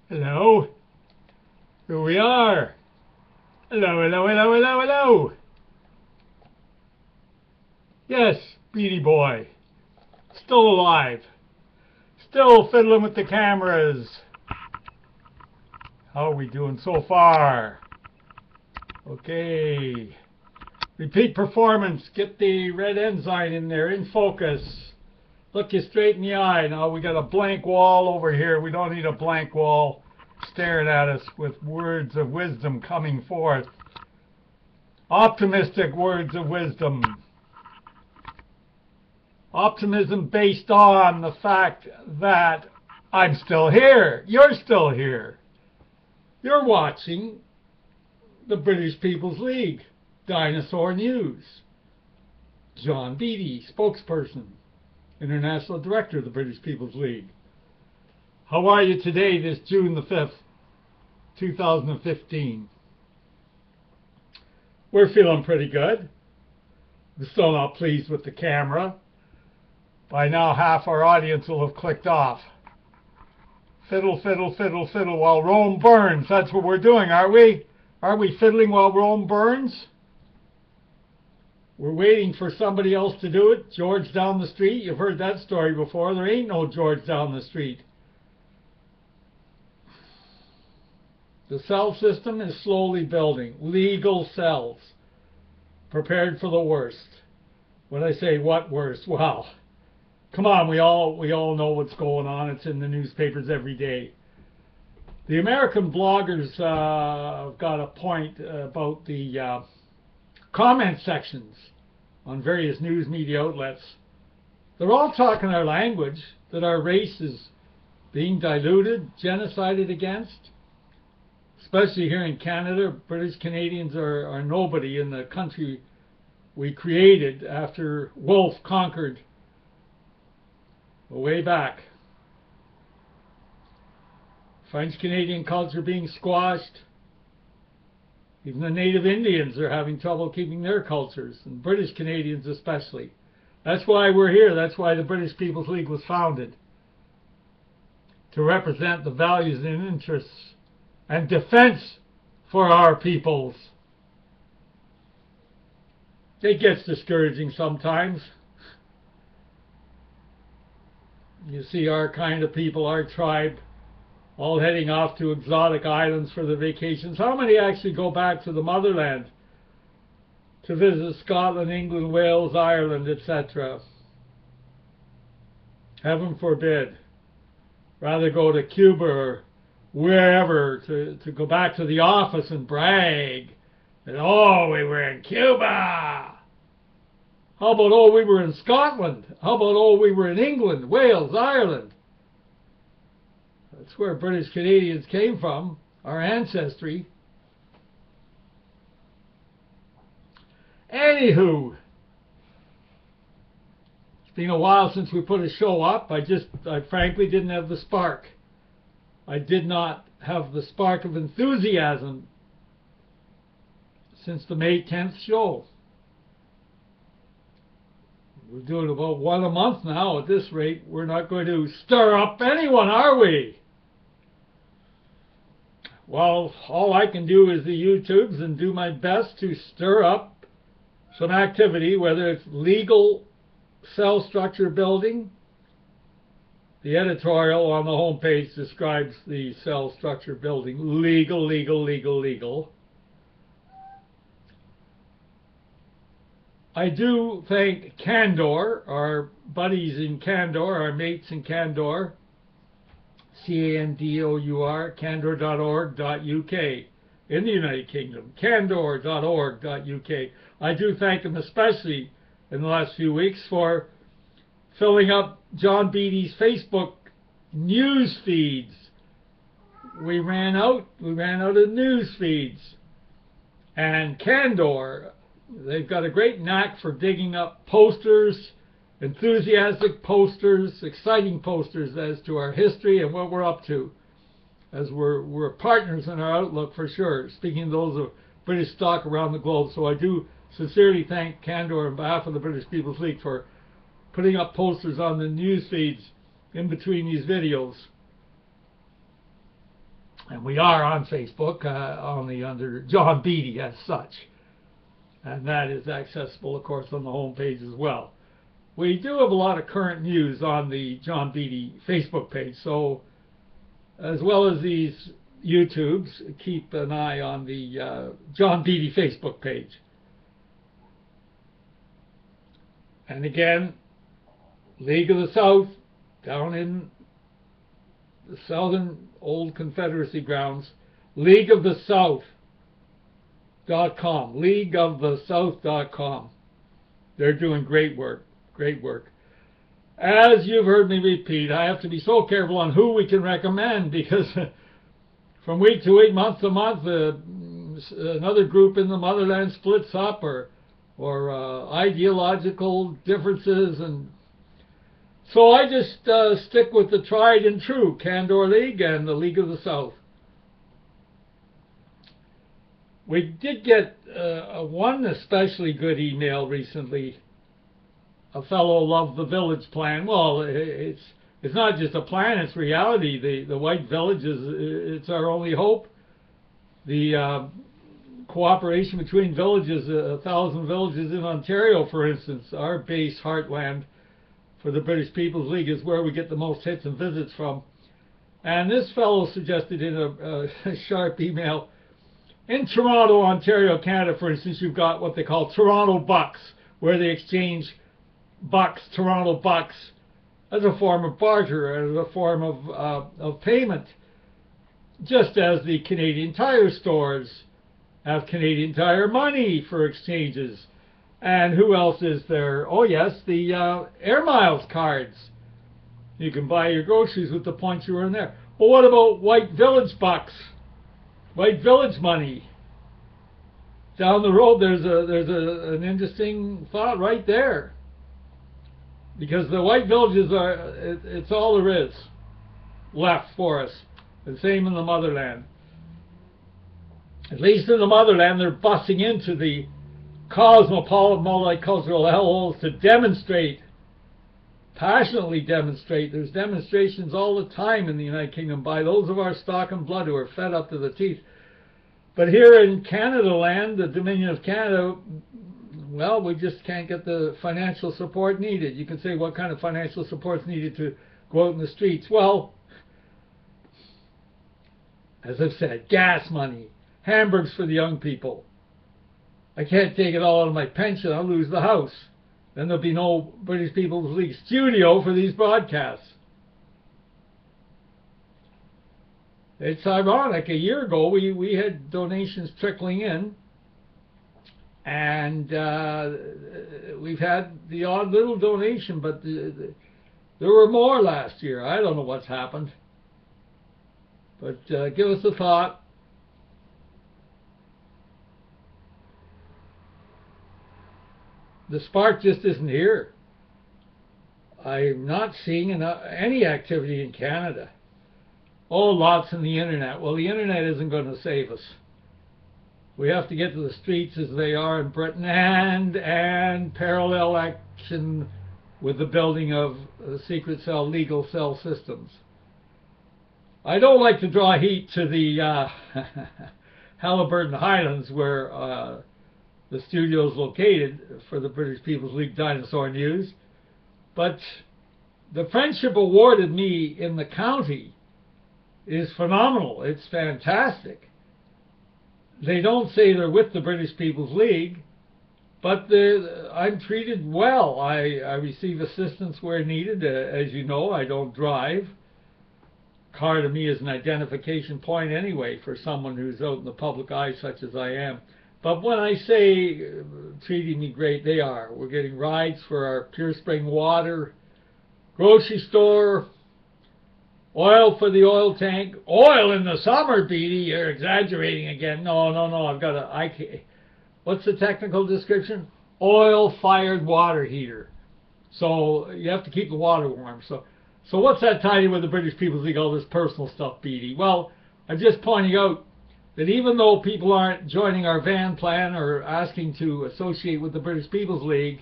Hello? Here we are. Hello, hello, hello, hello, hello. Yes, Beattie boy. Still alive. Still fiddling with the cameras. How are we doing so far? Okay. Repeat performance. Get the red ensign in there, in focus. Look you straight in the eye. Now we got a blank wall over here. We don't need a blank wall staring at us with words of wisdom coming forth. Optimistic words of wisdom. Optimism based on the fact that I'm still here. You're still here. You're watching the British People's League. Dinosaur News. John Beattie, spokesperson, International Director of the British People's League. How are you today, this June the 5th, 2015? We're feeling pretty good. We're still not pleased with the camera. By now, half our audience will have clicked off. Fiddle, fiddle, fiddle, fiddle while Rome burns. That's what we're doing, are we? Are we fiddling while Rome burns? We're waiting for somebody else to do it. George down the street. You've heard that story before. There ain't no George down the street. The cell system is slowly building. Legal cells. Prepared for the worst. When I say what worst? Well, come on, we all know what's going on. It's in the newspapers every day. The American bloggers got a point about the comment sections on various news media outlets. They're all talking our language, that our race is being diluted, genocided against. Especially here in Canada, British Canadians are nobody in the country we created after Wolfe conquered way back. French Canadian culture being squashed. Even the native Indians are having trouble keeping their cultures, and British Canadians especially. That's why we're here. That's why the British People's League was founded. To represent the values and interests and defense for our peoples. It gets discouraging sometimes. You see our kind of people, our tribe, all heading off to exotic islands for the vacations. How many actually go back to the motherland to visit Scotland, England, Wales, Ireland, etc.? Heaven forbid. Rather go to Cuba or wherever to go back to the office and brag that, oh, we were in Cuba. How about, oh, we were in Scotland? How about, oh, we were in England, Wales, Ireland? That's where British Canadians came from, our ancestry. Anywho, it's been a while since we put a show up. I frankly didn't have the spark. I did not have the spark of enthusiasm since the May 10th show. We're doing about one a month now at this rate. We're not going to stir up anyone, are we? Well, all I can do is the YouTubes and do my best to stir up some activity, whether it's legal cell structure building. The editorial on the homepage describes the cell structure building. Legal, legal, legal, legal. I do thank Candor, our buddies in Candor, our mates in Candor, C-A-N-D-O-U-R, candor.org.uk, in the United Kingdom, candor.org.uk. I do thank them especially in the last few weeks for filling up John Beattie's Facebook news feeds. We ran out of news feeds. And Candor, they've got a great knack for digging up posters, enthusiastic posters, exciting posters as to our history and what we're up to, as we're partners in our outlook for sure, speaking of those of British stock around the globe. So I do sincerely thank Candor on behalf of the British People's League for putting up posters on the news feeds in between these videos. And we are on Facebook, only under John Beattie as such. And that is accessible, of course, on the homepage as well. We do have a lot of current news on the John Beattie Facebook page, so as well as these YouTubes, keep an eye on the John Beattie Facebook page. And again, League of the South, down in the southern old Confederacy grounds, leagueofthesouth.com, leagueofthesouth.com. They're doing great work, great work. As you've heard me repeat, I have to be so careful on who we can recommend, because from week to week, month to month, another group in the motherland splits up, or ideological differences, and so I just stick with the tried and true Candor League and the League of the South. We did get one especially good email recently. A fellow loved the village plan. Well, it's not just a plan, it's reality. The White Village it's our only hope. The cooperation between villages, 1,000 villages in Ontario, for instance, our base heartland for the British People's League, is where we get the most hits and visits from. And this fellow suggested in a sharp email, in Toronto, Ontario, Canada, for instance, you've got what they call Toronto bucks, where they exchange bucks, Toronto bucks, as a form of barter, as a form of payment, just as the Canadian Tire stores have Canadian Tire money for exchanges. And who else is there? Oh yes, the Air Miles cards. You can buy your groceries with the points you earn there. Well, what about White Village bucks? White Village money. Down the road, there's an interesting thought right there. Because the White Villages it's all there is left for us. The same in the motherland. At least in the motherland, they're busting into the cosmopolitan multicultural hellholes to demonstrate, passionately demonstrate. There's demonstrations all the time in the United Kingdom by those of our stock and blood who are fed up to the teeth. But here in Canada land, the Dominion of Canada, well, we just can't get the financial support needed. You can say, what kind of financial support is needed to go out in the streets? Well, as I've said, gas money, hamburgers for the young people. I can't take it all out of my pension. I'll lose the house. Then there'll be no British People's League studio for these broadcasts. It's ironic. A year ago, we had donations trickling in, and we've had the odd little donation, but there were more last year. I don't know what's happened. But give us a thought. The spark just isn't here. I'm not seeing any activity in Canada. Oh, lots on the internet. Well, the internet isn't going to save us. We have to get to the streets as they are in Britain, and parallel action with the building of secret cell, legal cell systems. I don't like to draw heat to the Halliburton Highlands, where the studio is located for the British People's League Dinosaur News, but the friendship awarded me in the county is phenomenal. It's fantastic. They don't say they're with the British People's League, but I'm treated well. I receive assistance where needed. As you know, I don't drive. Car to me is an identification point anyway for someone who's out in the public eye such as I am. But when I say treating me great, they are. We're getting rides for our Pure Spring water, grocery store, oil for the oil tank. Oil in the summer, Beattie, you're exaggerating again. No, I've got what's the technical description? Oil-fired water heater. So you have to keep the water warm. So what's that tied in with the British People's League, all this personal stuff, Beattie? Well, I'm just pointing out that even though people aren't joining our van plan or asking to associate with the British People's League,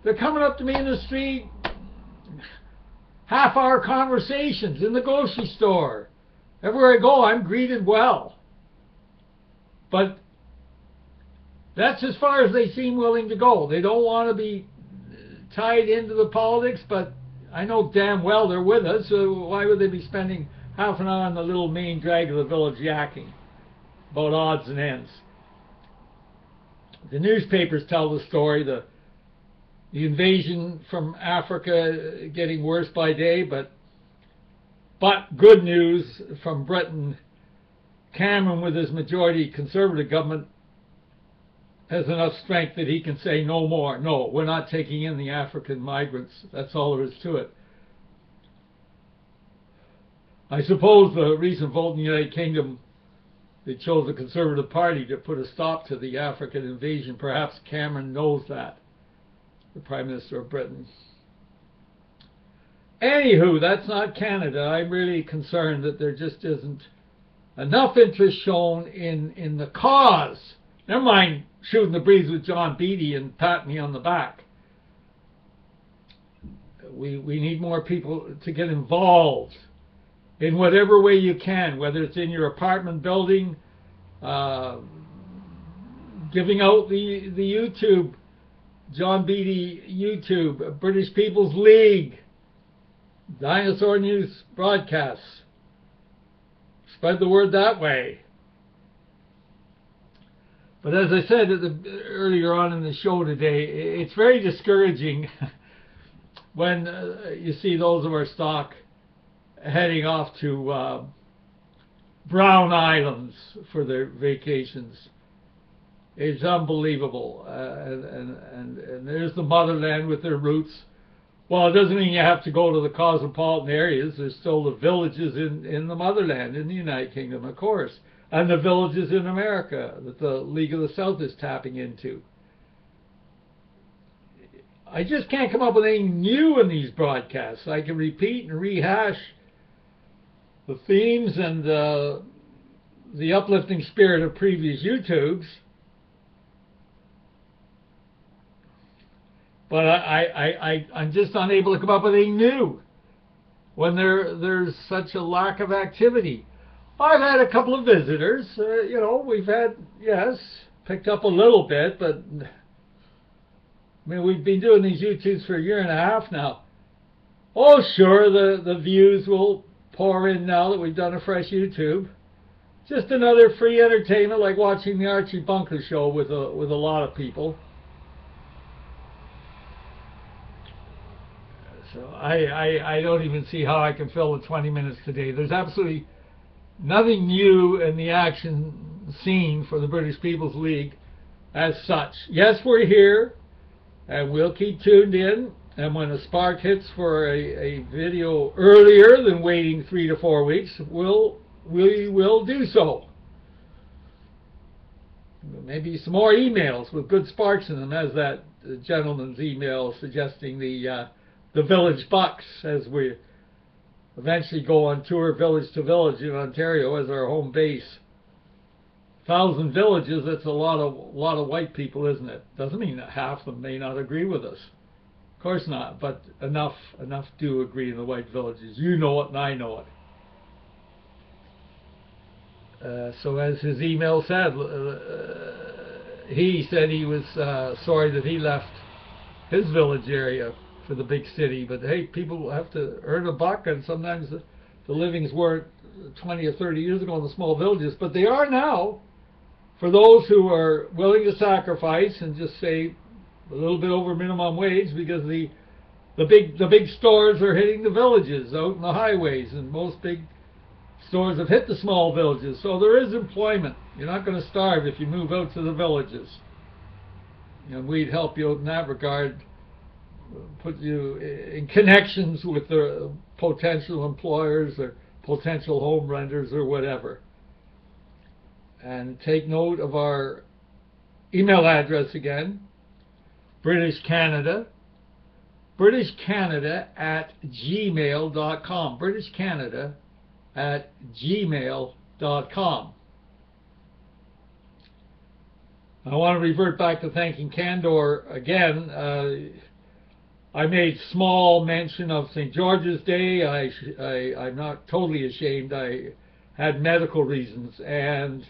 they're coming up to me in the street, half-hour conversations in the grocery store, Everywhere I go, I'm greeted well. But that's as far as they seem willing to go. They don't want to be tied into the politics, but I know damn well they're with us, so why would they be spending half an hour on the little main drag of the village yakking about odds and ends? The newspapers tell the story, the invasion from Africa getting worse by day, but good news from Britain. Cameron, with his majority Conservative government, has enough strength that he can say no more. No, we're not taking in the African migrants. That's all there is to it. I suppose the recent vote in the United Kingdom, they chose the Conservative Party to put a stop to the African invasion. Perhaps Cameron knows that, the Prime Minister of Britain. Anywho, that's not Canada. I'm really concerned that there just isn't enough interest shown in the cause. Never mind shooting the breeze with John Beattie and patting me on the back. We need more people to get involved in whatever way you can, whether it's in your apartment building, giving out the YouTube, John Beattie YouTube, British People's League, Dinosaur News broadcasts. Spread the word that way. But as I said earlier on in the show today, it's very discouraging when you see those of our stock heading off to Brown Islands for their vacations. It's unbelievable. And there's the motherland with their roots. Well, it doesn't mean you have to go to the cosmopolitan areas. There's still the villages in the motherland, in the United Kingdom, of course. And the villages in America that the League of the South is tapping into. I just can't come up with anything new in these broadcasts. I can repeat and rehash the themes and the uplifting spirit of previous YouTubes. But I'm just unable to come up with anything new when there's such a lack of activity. I've had a couple of visitors. You know, we've had, yes, picked up a little bit, but I mean, we've been doing these YouTubes for a year and a half now. Oh, sure, the views will pour in now that we've done a fresh YouTube. Just another free entertainment, like watching the Archie Bunker show with a lot of people. So I don't even see how I can fill the 20 minutes today. There's absolutely nothing new in the action scene for the British People's League as such. Yes, we're here, and we'll keep tuned in. And when a spark hits for a video earlier than waiting 3 to 4 weeks, we will do so. Maybe some more emails with good sparks in them, as that gentleman's email suggesting the Village Bucks, as we eventually go on tour village to village in Ontario as our home base. 1,000 villages, that's a lot of white people, isn't it? Doesn't mean that half of them may not agree with us. Of course not, but enough do agree in the white villages. You know it and I know it. So as his email said, he said he was sorry that he left his village area for the big city, but hey, people have to earn a buck, and sometimes the livings weren't 20 or 30 years ago in the small villages, but they are now for those who are willing to sacrifice and just say a little bit over minimum wage, because the big stores are hitting the villages out in the highways, and most big stores have hit the small villages, so there is employment. You're not going to starve if you move out to the villages, and we'd help you in that regard. Put you in connections with the potential employers or potential home renters or whatever. And take note of our email address again, British Canada @gmail.com, britishcanada@gmail.com. I want to revert back to thanking Candor again. I made small mention of St. George's Day. I'm not totally ashamed. I had medical reasons, and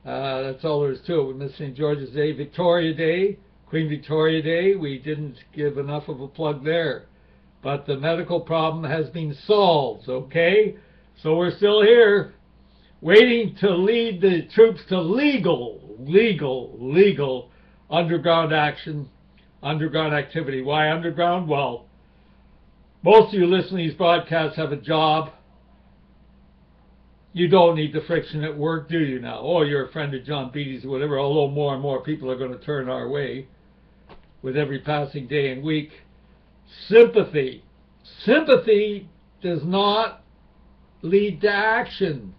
that's all there is to it. We missed St. George's Day, Victoria Day, Queen Victoria Day. We didn't give enough of a plug there. But the medical problem has been solved, okay? So we're still here, waiting to lead the troops to legal underground action, underground activity. Why underground? Well, most of you listening to these broadcasts have a job. You don't need the friction at work, do you now? Oh, you're a friend of John Beattie's or whatever, although more and more people are going to turn our way with every passing day and week. Sympathy. Sympathy does not lead to action.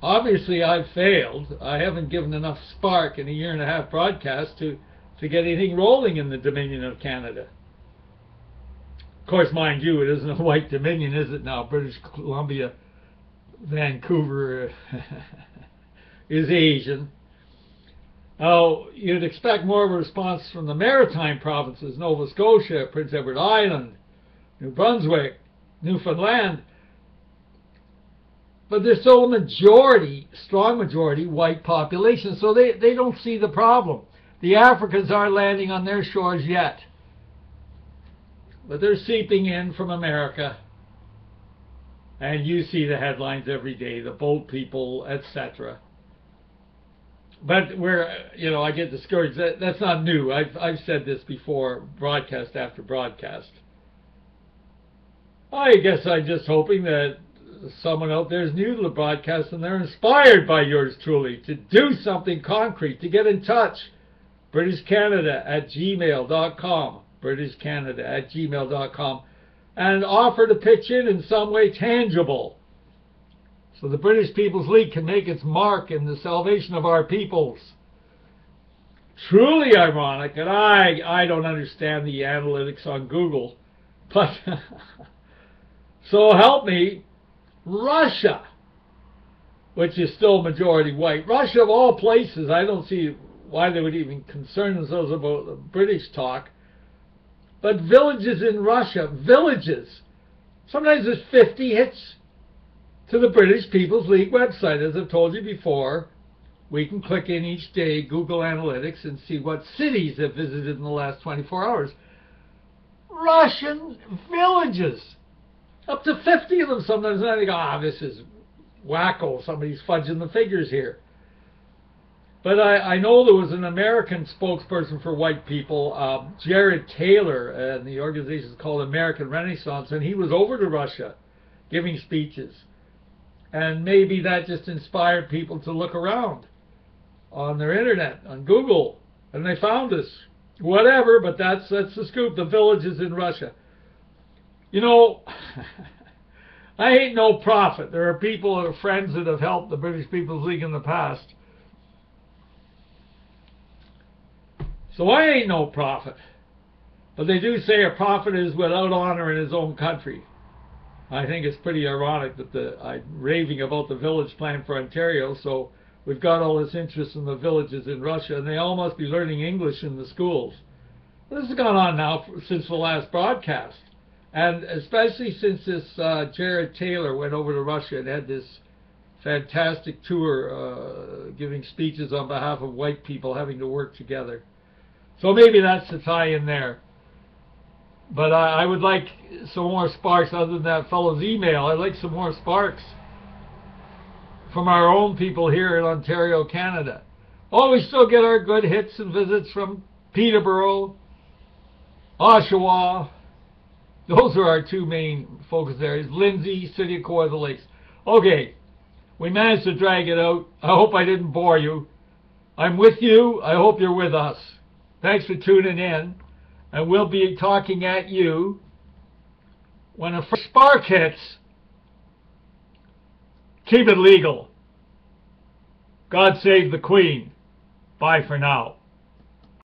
Obviously, I've failed. I haven't given enough spark in a 1.5-year broadcast to get anything rolling in the Dominion of Canada. Of course, mind you, it isn't a white Dominion, is it now? British Columbia, Vancouver is Asian. Now, you'd expect more of a response from the maritime provinces, Nova Scotia, Prince Edward Island, New Brunswick, Newfoundland. But there's still a majority, strong majority, white population, so they don't see the problem. The Africans aren't landing on their shores yet. But they're seeping in from America. And you see the headlines every day, the boat people, etc. But I get discouraged. That's not new. I've said this before, broadcast after broadcast. I guess I'm just hoping that someone out there is new to the broadcast and they're inspired by yours truly to do something concrete, to get in touch. BritishCanada@gmail.com. BritishCanada@gmail.com. And offer to pitch in some way tangible, so the British People's League can make its mark in the salvation of our peoples. Truly ironic, and I don't understand the analytics on Google, but so help me, Russia, which is still majority white. Russia, of all places, I don't see why they would even concern themselves about the British talk. But villages in Russia, villages, sometimes there's 50 hits to the British People's League website. As I've told you before, we can click in each day, Google Analytics, and see what cities have visited in the last 24 hours. Russian villages, up to 50 of them sometimes. And I think, this is wacko, somebody's fudging the figures here. But I know there was an American spokesperson for white people, Jared Taylor, and the organization is called American Renaissance, and he was over to Russia giving speeches. And maybe that just inspired people to look around on their internet, on Google, and they found us. Whatever, but that's the scoop, the villages in Russia. You know, I ain't no prophet. There are people that are friends that have helped the British People's League in the past. So I ain't no prophet. But they do say a prophet is without honor in his own country. I think it's pretty ironic that I'm raving about the village plan for Ontario, so we've got all this interest in the villages in Russia, and they all must be learning English in the schools. This has gone on now since the last broadcast. And especially since this Jared Taylor went over to Russia and had this fantastic tour giving speeches on behalf of white people having to work together. So maybe that's the tie-in there. But I would like some more sparks other than that fellow's email. I'd like some more sparks from our own people here in Ontario, Canada. Oh, we still get our good hits and visits from Peterborough, Oshawa. Those are our two main focus areas. Lindsay, City of Kawartha Lakes. Okay, we managed to drag it out. I hope I didn't bore you. I'm with you. I hope you're with us. Thanks for tuning in. And we'll be talking at you when a first spark hits. Keep it legal. God save the Queen. Bye for now.